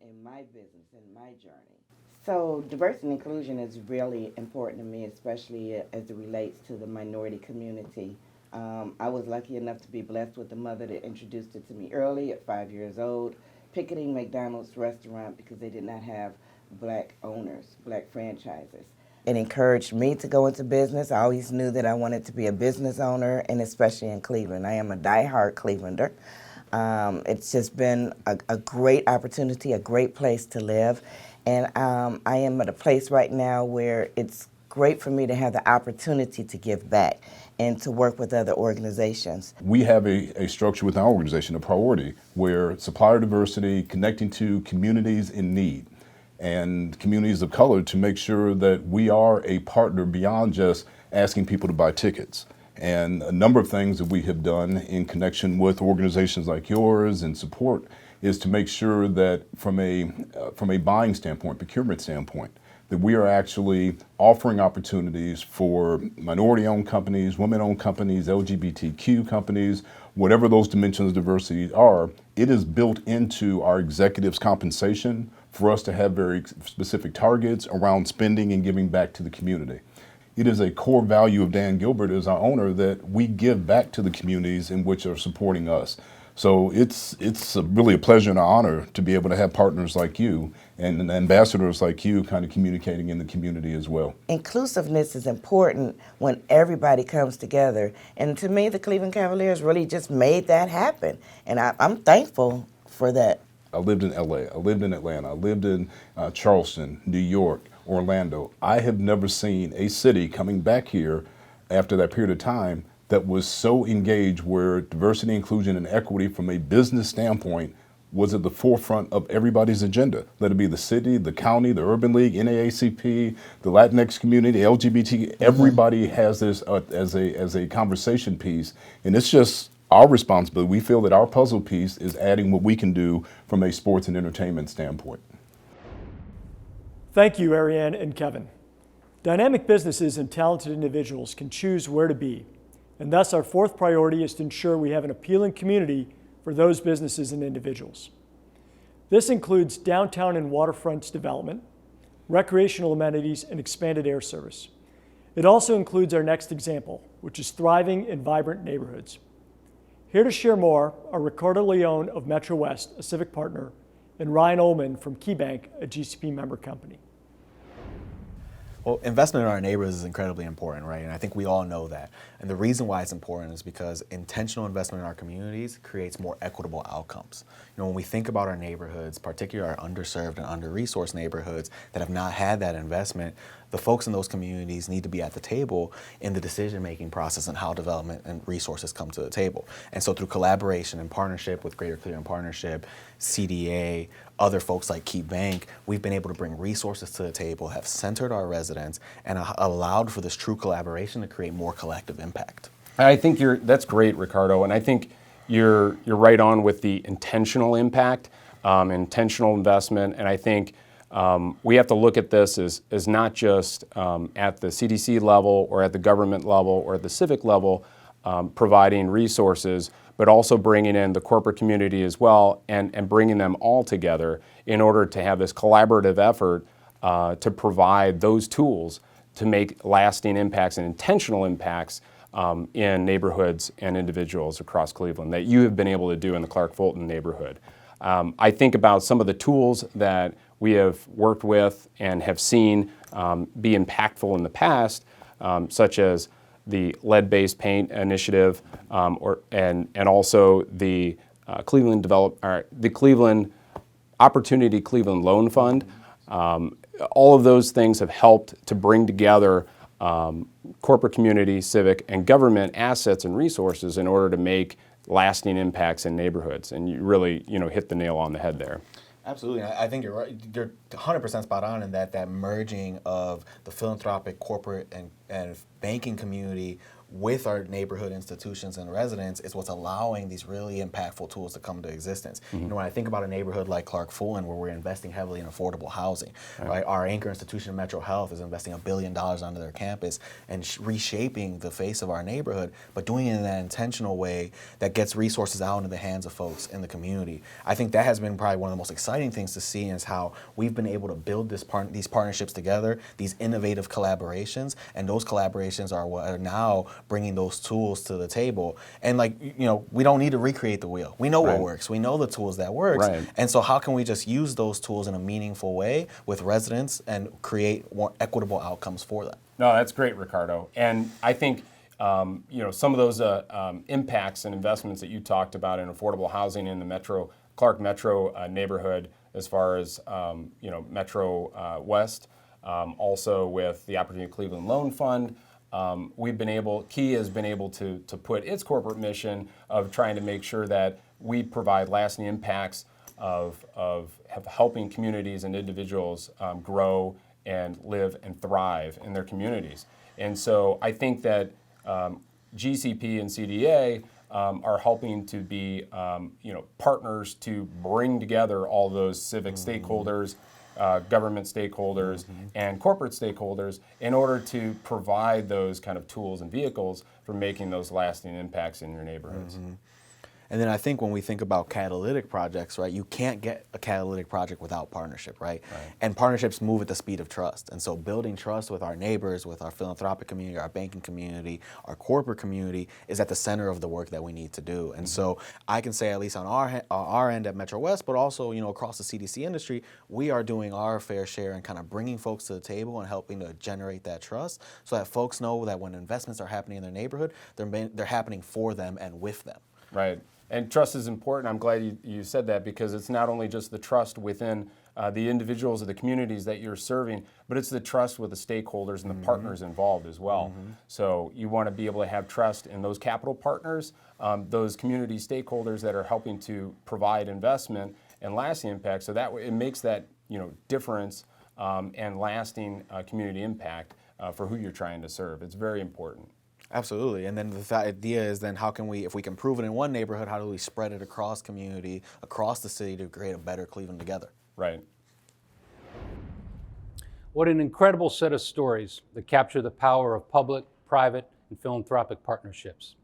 in my business and my journey. So diversity and inclusion is really important to me, especially as it relates to the minority community. I was lucky enough to be blessed with a mother that introduced it to me early at 5 years old, picketing McDonald's restaurant because they did not have black owners, black franchises. It encouraged me to go into business. I always knew that I wanted to be a business owner, and especially in Cleveland. I am a diehard Clevelander. It's just been a great opportunity, a great place to live. And I am at a place right now where it's great for me to have the opportunity to give back and to work with other organizations. We have a structure within our organization, a priority, where supplier diversity, connecting to communities in need and communities of color to make sure that we are a partner beyond just asking people to buy tickets. And a number of things that we have done in connection with organizations like yours and support is to make sure that from a buying standpoint, procurement standpoint, that we are actually offering opportunities for minority-owned companies, women-owned companies, LGBTQ companies, whatever those dimensions of diversity are. It is built into our executives' compensation for us to have very specific targets around spending and giving back to the community. It is a core value of Dan Gilbert as our owner that we give back to the communities in which are supporting us. So it's really a pleasure and an honor to be able to have partners like you and ambassadors like you kind of communicating in the community as well. Inclusiveness is important when everybody comes together. And to me, the Cleveland Cavaliers really just made that happen. And I'm thankful for that. I lived in LA, I lived in Atlanta, I lived in Charleston, New York, Orlando. I have never seen a city coming back here after that period of time that was so engaged where diversity, inclusion, and equity from a business standpoint was at the forefront of everybody's agenda. Let it be the city, the county, the Urban League, NAACP, the Latinx community, LGBT, everybody has this as a conversation piece. And it's just our responsibility. We feel that our puzzle piece is adding what we can do from a sports and entertainment standpoint. Thank you, Ariane and Kevin. Dynamic businesses and talented individuals can choose where to be. And thus our fourth priority is to ensure we have an appealing community for those businesses and individuals. This includes downtown and waterfronts development, recreational amenities, and expanded air service. It also includes our next example, which is thriving and vibrant neighborhoods. Here to share more are Ricardo Leone of Metro West, a Civic partner, and Ryan Ullman from KeyBank, a GCP member company. Well, investment in our neighborhoods is incredibly important, right? And I think we all know that. And the reason why it's important is because intentional investment in our communities creates more equitable outcomes. You know, when we think about our neighborhoods, particularly our underserved and under-resourced neighborhoods that have not had that investment, the folks in those communities need to be at the table in the decision-making process and how development and resources come to the table. And so through collaboration and partnership with Greater Cleveland Partnership, CDA, other folks like KeyBank, we've been able to bring resources to the table, have centered our residents, and allowed for this true collaboration to create more collective impact. I think that's great, Ricardo, and I think you're right on with the intentional impact, intentional investment, and I think we have to look at this as not just at the CDC level or at the government level or at the civic level providing resources, but also bringing in the corporate community as well and bringing them all together in order to have this collaborative effort to provide those tools to make lasting impacts and intentional impacts in neighborhoods and individuals across Cleveland that you have been able to do in the Clark Fulton neighborhood. I think about some of the tools that we have worked with and have seen be impactful in the past, such as the lead-based paint initiative, and also the Cleveland Opportunity Cleveland Loan Fund. All of those things have helped to bring together corporate community, civic, and government assets and resources in order to make lasting impacts in neighborhoods. And you really, hit the nail on the head there. Absolutely. I think you're right. You're 100% spot on in that merging of the philanthropic, corporate, and banking community with our neighborhood institutions and residents is what's allowing these really impactful tools to come into existence. Mm-hmm. When I think about a neighborhood like Clark Fulton, where we're investing heavily in affordable housing, right? Our anchor institution, Metro Health, is investing $1 billion onto their campus and reshaping the face of our neighborhood, but doing it in that intentional way that gets resources out into the hands of folks in the community. I think that has been probably one of the most exciting things to see is how we've been able to build these partnerships together, these innovative collaborations, and those collaborations are what are now bringing those tools to the table. And we don't need to recreate the wheel. We know what works. We know the tools that works. Right. And so how can we just use those tools in a meaningful way with residents and create more equitable outcomes for them? No, that's great, Ricardo. And I think some of those impacts and investments that you talked about in affordable housing in the Clark Metro neighborhood, as far as Metro West, also with the Opportunity Cleveland Loan Fund. Key has been able to put its corporate mission of trying to make sure that we provide lasting impacts of helping communities and individuals grow and live and thrive in their communities. And so I think that GCP and CDA are helping to be partners to bring together all those civic stakeholders, government stakeholders, and corporate stakeholders in order to provide those kind of tools and vehicles for making those lasting impacts in your neighborhoods. And then I think when we think about catalytic projects, right, you can't get a catalytic project without partnership, right? And partnerships move at the speed of trust. And so building trust with our neighbors, with our philanthropic community, our banking community, our corporate community is at the center of the work that we need to do. And so I can say, at least on our end at Metro West, but also across the CDC industry, we are doing our fair share and kind of bringing folks to the table and helping to generate that trust so that folks know that when investments are happening in their neighborhood, they're happening for them and with them. Right. And trust is important. I'm glad you said that, because it's not only just the trust within the individuals of the communities that you're serving, but it's the trust with the stakeholders and the partners involved as well. So you want to be able to have trust in those capital partners, those community stakeholders that are helping to provide investment and lasting impact. So that it makes that difference and lasting community impact for who you're trying to serve. It's very important. Absolutely. And then the idea is then how can we, if we can prove it in one neighborhood, how do we spread it across community, across the city to create a better Cleveland together? Right. What an incredible set of stories that capture the power of public, private, and philanthropic partnerships.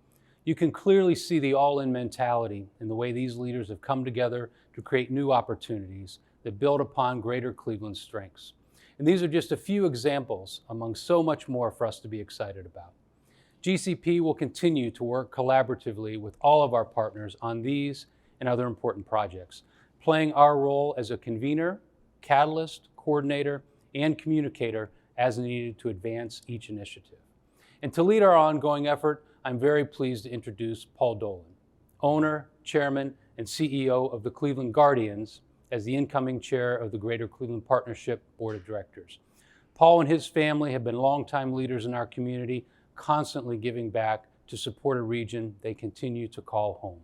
You can clearly see the all-in mentality in the way these leaders have come together to create new opportunities that build upon greater Cleveland's strengths. And these are just a few examples among so much more for us to be excited about. GCP will continue to work collaboratively with all of our partners on these and other important projects, playing our role as a convener, catalyst, coordinator, and communicator as needed to advance each initiative. And to lead our ongoing effort, I'm very pleased to introduce Paul Dolan, owner, chairman, and CEO of the Cleveland Guardians, as the incoming chair of the Greater Cleveland Partnership Board of Directors. Paul and his family have been longtime leaders in our community, constantly giving back to support a region they continue to call home.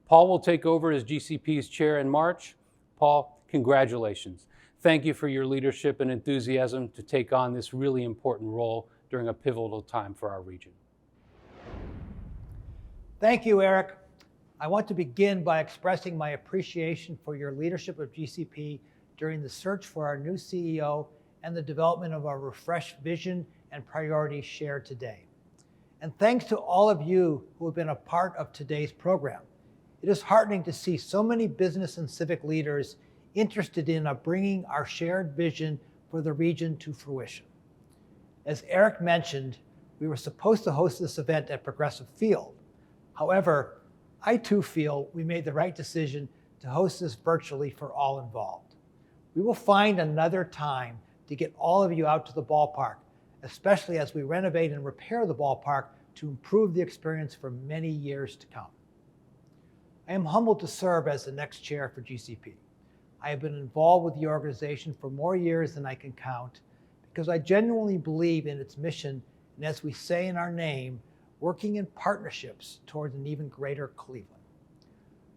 Paul will take over as GCP's chair in March. Paul, congratulations. Thank you for your leadership and enthusiasm to take on this really important role during a pivotal time for our region. Thank you, Eric. I want to begin by expressing my appreciation for your leadership of GCP during the search for our new CEO and the development of our refreshed vision and priorities shared today. And thanks to all of you who have been a part of today's program. It is heartening to see so many business and civic leaders interested in bringing our shared vision for the region to fruition. As Eric mentioned, we were supposed to host this event at Progressive Field. However, I too feel we made the right decision to host this virtually for all involved. We will find another time to get all of you out to the ballpark, especially as we renovate and repair the ballpark to improve the experience for many years to come. I am humbled to serve as the next chair for GCP. I have been involved with the organization for more years than I can count because I genuinely believe in its mission, and as we say in our name, working in partnerships towards an even greater Cleveland.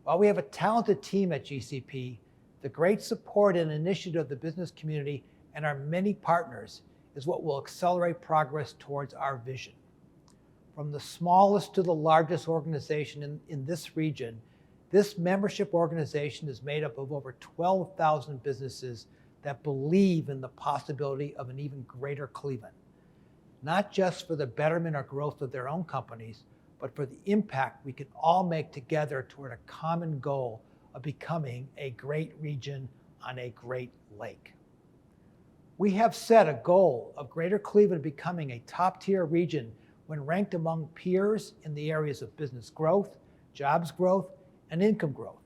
While we have a talented team at GCP, the great support and initiative of the business community and our many partners is what will accelerate progress towards our vision. From the smallest to the largest organization in this region, this membership organization is made up of over 12,000 businesses that believe in the possibility of an even greater Cleveland, not just for the betterment or growth of their own companies, but for the impact we can all make together toward a common goal of becoming a great region on a great lake. We have set a goal of Greater Cleveland becoming a top-tier region when ranked among peers in the areas of business growth, jobs growth, and income growth.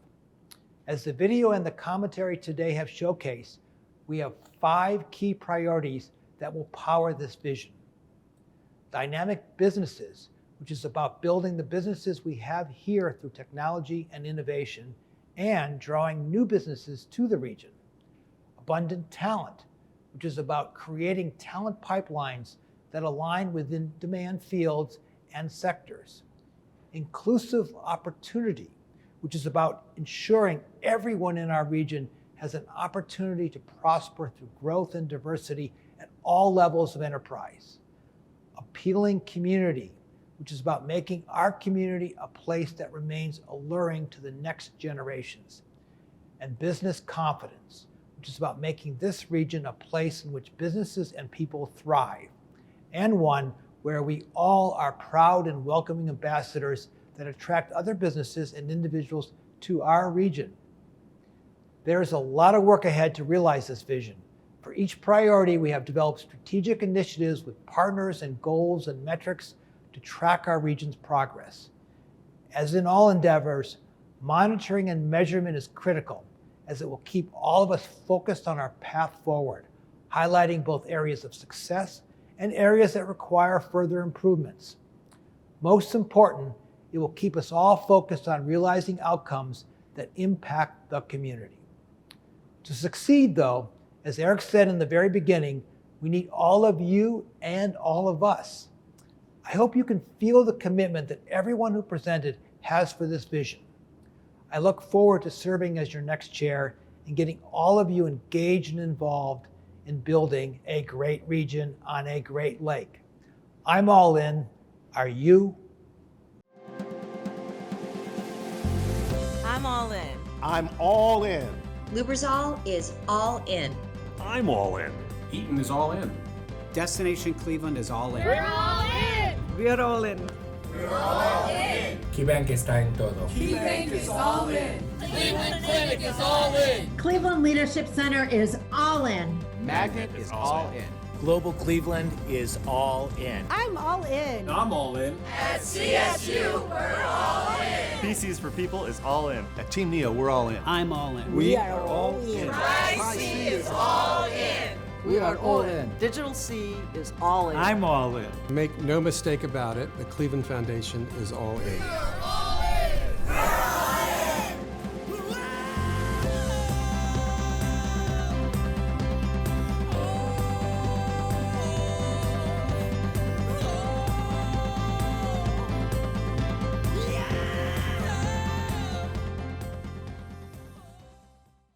As the video and the commentary today have showcased, we have 5 key priorities that will power this vision. Dynamic businesses, which is about building the businesses we have here through technology and innovation and drawing new businesses to the region. Abundant talent, which is about creating talent pipelines that align within demand fields and sectors. Inclusive opportunity, which is about ensuring everyone in our region has an opportunity to prosper through growth and diversity at all levels of enterprise. Appealing community, which is about making our community a place that remains alluring to the next generations. And business confidence, which is about making this region a place in which businesses and people thrive, and one where we all are proud and welcoming ambassadors that attract other businesses and individuals to our region. There is a lot of work ahead to realize this vision. For each priority, we have developed strategic initiatives with partners and goals and metrics to track our region's progress. As in all endeavors, monitoring and measurement is critical, as it will keep all of us focused on our path forward, highlighting both areas of success and areas that require further improvements. Most important It will keep us all focused on realizing outcomes that impact the community. To succeed, though, as Eric said in the very beginning, we need all of you and all of us. I hope you can feel the commitment that everyone who presented has for this vision. I look forward to serving as your next chair and getting all of you engaged and involved in building a great region on a great lake. I'm all in. Are you? I'm all in. I'm all in. Lubrizol is all in. I'm all in. Eaton is all in. Destination Cleveland is all in. We're all in. We're all in. We're all in. KeyBank está en todo. KeyBank is all in. Cleveland Clinic is all in. Cleveland Leadership Center is all in. Magnet is all in. Global Cleveland is all in. I'm all in. I'm all in. At CSU, we're all in. BC's for People is all in. At Team Neo, we're all in. I'm all in. We are all in. Tri-C is all in. We are all in. Digital C is all in. I'm all in. Make no mistake about it, the Cleveland Foundation is all in.